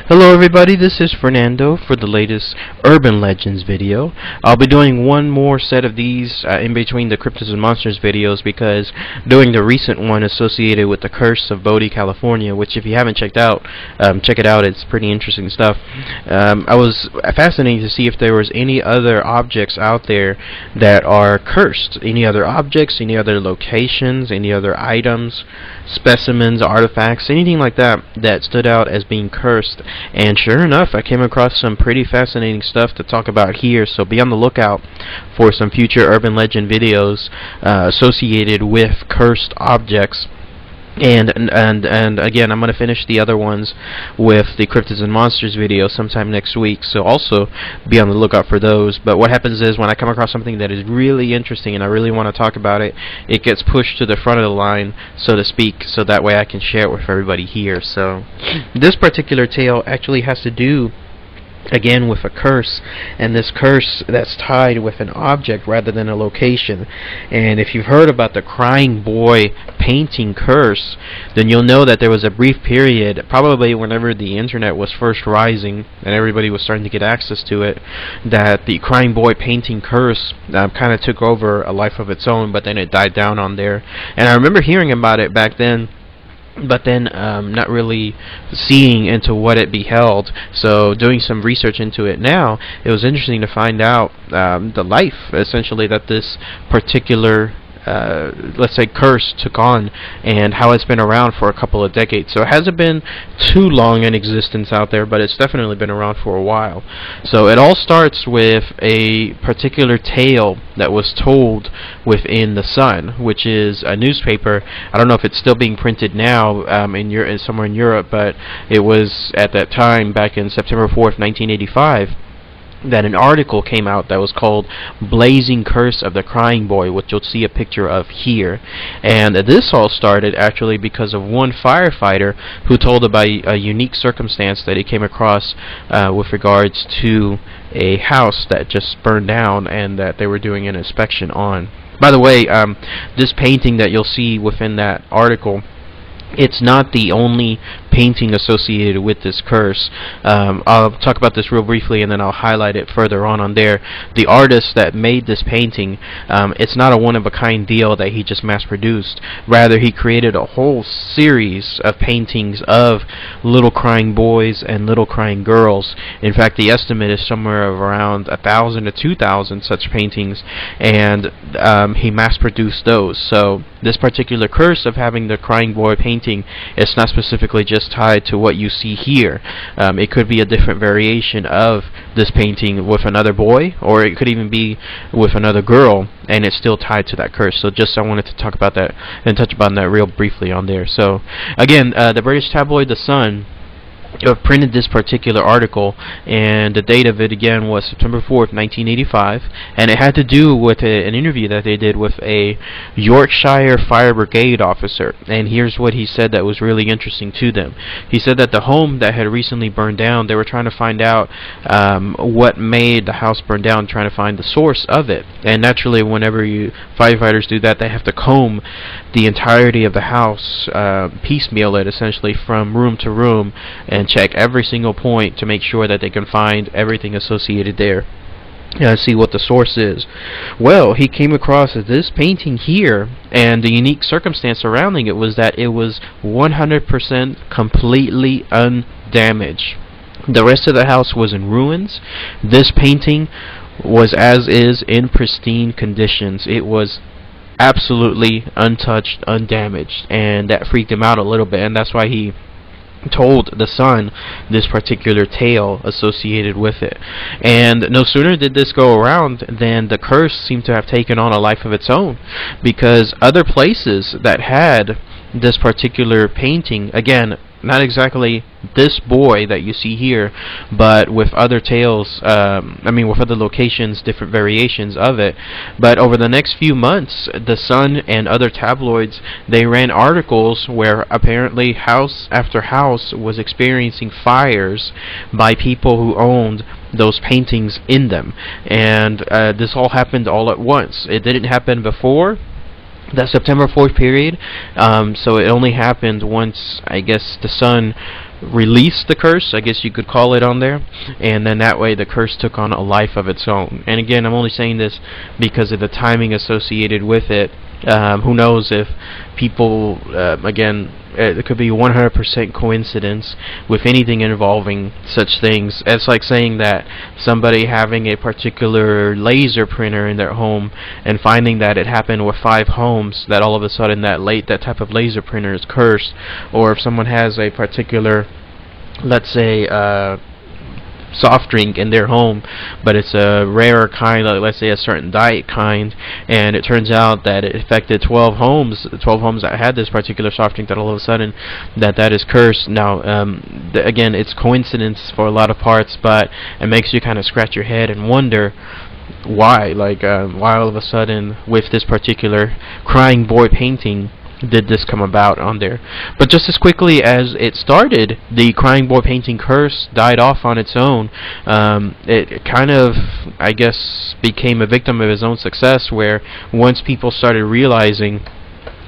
Hello everybody, this is Fernando for the latest Urban Legends video. I'll be doing one more set of these in between the Cryptids and Monsters videos because doing the recent one associated with the Curse of Bodie, California, which if you haven't checked out, check it out, it's pretty interesting stuff. I was fascinated to see if there was any other objects out there that are cursed. Any other objects, any other locations, any other items, specimens, artifacts, anything like that that stood out as being cursed. And sure enough, I came across some pretty fascinating stuff to talk about here, so be on the lookout for some future urban legend videos associated with cursed objects. And again, I'm going to finish the other ones with the Cryptids and Monsters video sometime next week, so also be on the lookout for those. But what happens is when I come across something that is really interesting and I really want to talk about it, it gets pushed to the front of the line, so to speak, so that way I can share it with everybody here. So this particular tale actually has to do again with a curse, and this curse that's tied with an object rather than a location. And if you've heard about the Crying Boy painting curse, then you'll know that there was a brief period, probably whenever the internet was first rising and everybody was starting to get access to it, that the Crying Boy painting curse kind of took over a life of its own, but then it died down on there. And I remember hearing about it back then, but then not really seeing into what it beheld. So doing some research into it now, it was interesting to find out the life essentially that this particular let's say curse took on, and how it's been around for a couple of decades. So it hasn't been too long in existence out there, but it's definitely been around for a while. So it all starts with a particular tale that was told within The Sun, which is a newspaper. I don't know if it's still being printed now somewhere in Europe, but it was at that time, back in September 4th, 1985, that an article came out that was called Blazing Curse of the Crying Boy, which you'll see a picture of here. And this all started actually because of one firefighter who told about a unique circumstance that he came across with regards to a house that just burned down and that they were doing an inspection on. By the way, this painting that you'll see within that article, it's not the only painting associated with this curse. I'll talk about this real briefly and then I'll highlight it further on there. The artist that made this painting, it's not a one-of-a-kind deal that he just mass-produced. Rather, he created a whole series of paintings of little crying boys and little crying girls. In fact, the estimate is somewhere around 1,000 to 2,000 such paintings, and he mass-produced those. So this particular curse of having the crying boy painting, it's not specifically just tied to what you see here. It could be a different variation of this painting with another boy, or it could even be with another girl, and it's still tied to that curse. So just I wanted to talk about that and touch upon that real briefly on there. So again, the British tabloid The Sun printed this particular article, and the date of it again was September 4th, 1985, and it had to do with an interview that they did with a Yorkshire Fire Brigade officer. And here's what he said that was really interesting to them. He said that the home that had recently burned down, they were trying to find out what made the house burn down, trying to find the source of it. And naturally, whenever firefighters do that, they have to comb the entirety of the house, piecemeal it essentially from room to room, and check every single point to make sure that they can find everything associated there. See what the source is. Well, he came across this painting here, and the unique circumstance surrounding it was that it was 100% completely undamaged. The rest of the house was in ruins. This painting was as is, in pristine conditions. It was absolutely untouched, undamaged, and that freaked him out a little bit, and that's why he told The Sun this particular tale associated with it. And no sooner did this go around than the curse seemed to have taken on a life of its own, because other places that had this particular painting, again, not exactly this boy that you see here, but with other tales, with other locations, different variations of it. But over the next few months, The Sun and other tabloids, they ran articles where apparently house after house was experiencing fires by people who owned those paintings in them. And this all happened all at once. It didn't happen before. that September 4th period. So it only happened once, I guess, the sun released the curse, I guess you could call it, on there, and then that way the curse took on a life of its own. And again, I'm only saying this because of the timing associated with it. Who knows if people, again, it could be 100% coincidence with anything involving such things. It's like saying that somebody having a particular laser printer in their home and finding that it happened with 5 homes, that all of a sudden that type of laser printer is cursed. Or if someone has a particular, let's say, soft drink in their home, but it's a rarer kind, like let's say a certain diet kind, and it turns out that it affected 12 homes that had this particular soft drink, that all of a sudden that is cursed. Now, again, it's coincidence for a lot of parts, but it makes you kind of scratch your head and wonder why, why all of a sudden with this particular crying boy painting did this come about on there. But just as quickly as it started, the crying boy painting curse died off on its own. It kind of, I guess, became a victim of its own success, where once people started realizing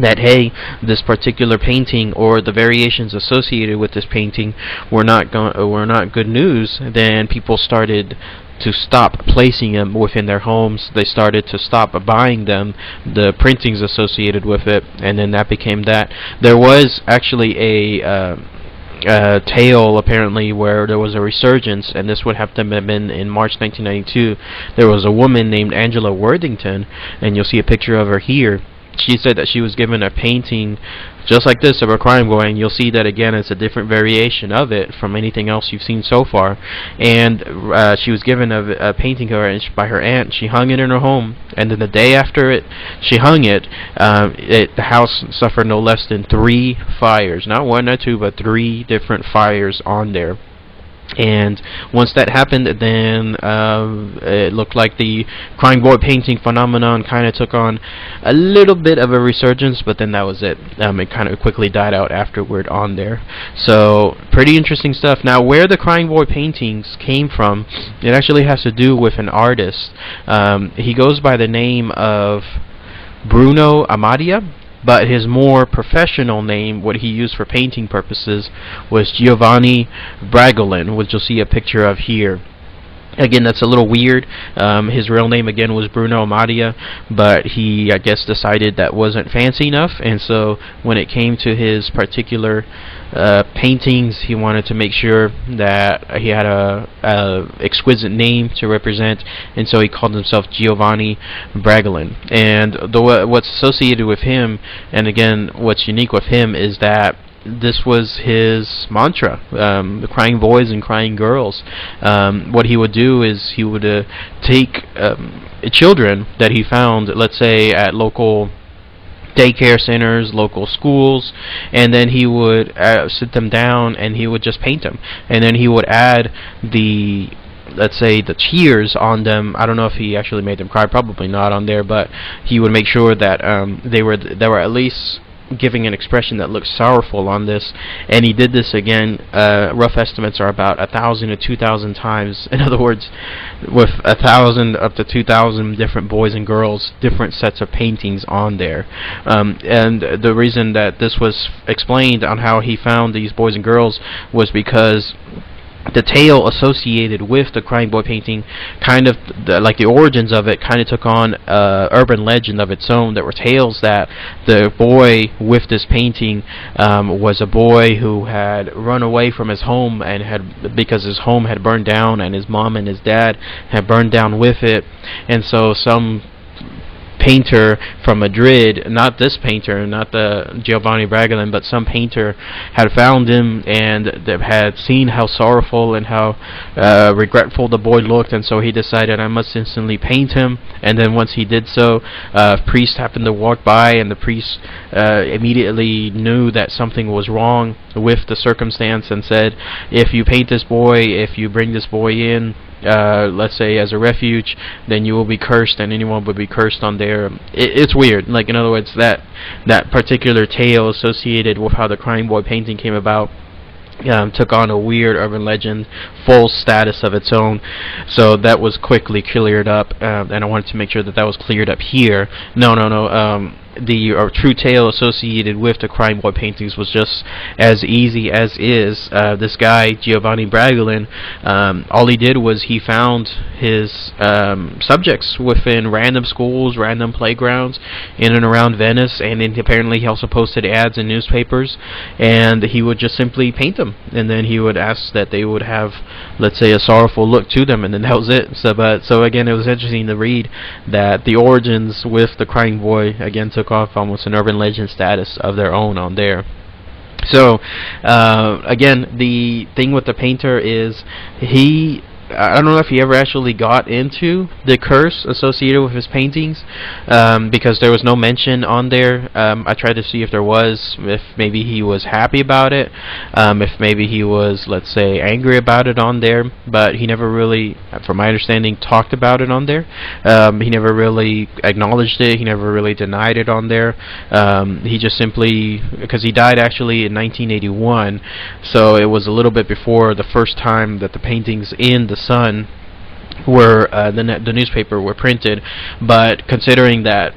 that, hey, this particular painting or the variations associated with this painting were not good news, then people started to stop placing them within their homes. They started to stop buying them, the printings associated with it, and then that became that. There was actually a tale apparently where there was a resurgence, and this would have to have been in March 1992. There was a woman named Angela Worthington, and you'll see a picture of her here. She said that she was given a painting just like this of a crying boy, and you'll see that again it's a different variation of it from anything else you've seen so far. And she was given a painting of her by her aunt. She hung it in her home, and then the day after she hung it, the house suffered no less than 3 fires, not 1 or 2, but 3 different fires on there. And once that happened, then it looked like the crying boy painting phenomenon kind of took on a little bit of a resurgence, but then that was it. It kind of quickly died out afterward on there. So pretty interesting stuff. Now, where the crying boy paintings came from, it actually has to do with an artist. He goes by the name of Bruno Amadia, but his more professional name, what he used for painting purposes, was Giovanni Bragolin, which you'll see a picture of here. Again, that's a little weird. His real name again was Bruno Amadia, but he, I guess, decided that wasn't fancy enough, and so when it came to his particular paintings, he wanted to make sure that he had a exquisite name to represent, and so he called himself Giovanni Bragolin. And what's associated with him, and again, what's unique with him, is that this was his mantra, the crying boys and crying girls. What he would do is he would take children that he found, let's say at local daycare centers, local schools, and then he would sit them down and he would just paint them, and then he would add the, let's say, the tears on them. I don't know if he actually made them cry, probably not on there, but he would make sure that they were at least giving an expression that looked sorrowful on this. And he did this again, rough estimates are about 1,000 to 2,000 times. In other words, with 1,000 up to 2,000 different boys and girls, different sets of paintings on there. And the reason that this was explained on how he found these boys and girls was because the tale associated with the crying boy painting, kind of like the origins of it, kind of took on urban legend of its own. There were tales that the boy with this painting was a boy who had run away from his home, and because his home had burned down and his mom and his dad had burned down with it, and so some painter from Madrid, not this painter, not the Giovanni Bragolin, but some painter had found him and had seen how sorrowful and how regretful the boy looked, and so he decided, I must instantly paint him. And then once he did so, a priest happened to walk by, and the priest immediately knew that something was wrong with the circumstance and said, if you paint this boy, if you bring this boy in, let's say as a refuge, then you will be cursed, and anyone would be cursed on there. It's weird. Like, in other words, that particular tale associated with how the crying boy painting came about took on a weird urban legend, full status of its own. So that was quickly cleared up, and I wanted to make sure that was cleared up here. No. the true tale associated with the Crying Boy paintings was just as easy as is. This guy Giovanni Bragolin, all he did was he found his subjects within random schools, random playgrounds in and around Venice, and then apparently he also posted ads in newspapers, and he would just simply paint them, and then he would ask that they would have, let's say, a sorrowful look to them, and then that was it. So again, it was interesting to read that the origins with the Crying Boy again took off almost an urban legend status of their own on there. So again, the thing with the painter is I don't know if he ever actually got into the curse associated with his paintings, because there was no mention on there. I tried to see if there was, if maybe he was happy about it, if maybe he was, let's say, angry about it on there, but he never really, from my understanding, talked about it on there. He never really acknowledged it, he never really denied it on there. He just simply, because he died actually in 1981, so it was a little bit before the first time that the paintings in the Sun were the newspaper were printed, but considering that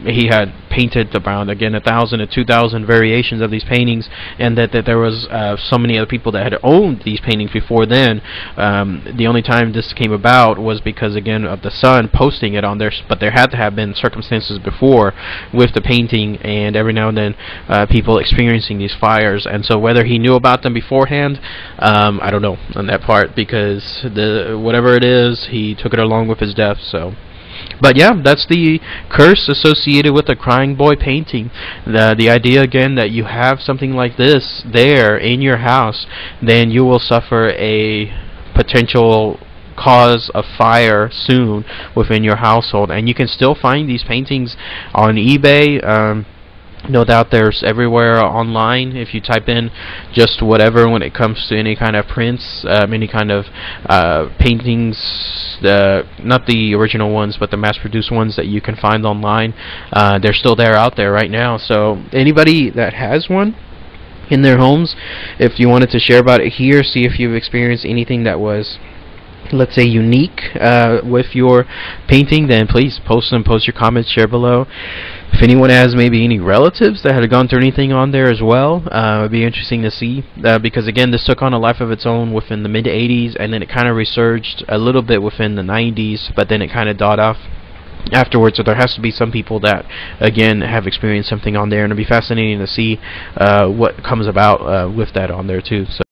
he had painted around, again, 1,000 to 2,000 variations of these paintings, and that there was so many other people that had owned these paintings before then, the only time this came about was because, again, of the Sun posting it on there, but there had to have been circumstances before with the painting, and every now and then people experiencing these fires, and so whether he knew about them beforehand, I don't know on that part, because whatever it is, he took it along with his death. So, but yeah, that's the curse associated with the Crying Boy painting. The idea, again, that you have something like this there in your house, then you will suffer a potential cause of fire soon within your household. And you can still find these paintings on eBay. No doubt there's everywhere online. If you type in just whatever when it comes to any kind of prints, any kind of paintings, not the original ones, but the mass-produced ones that you can find online, they're still out there right now. So anybody that has one in their homes, if you wanted to share about it here, see if you've experienced anything that was, let's say, unique with your painting, then please post your comments, share below. If anyone has maybe any relatives that had gone through anything on there as well, it would be interesting to see, because again, this took on a life of its own within the mid-'80s, and then it kind of resurged a little bit within the 90s, but then it kind of died off afterwards. So there has to be some people that, again, have experienced something on there, and it'll be fascinating to see what comes about with that on there too. So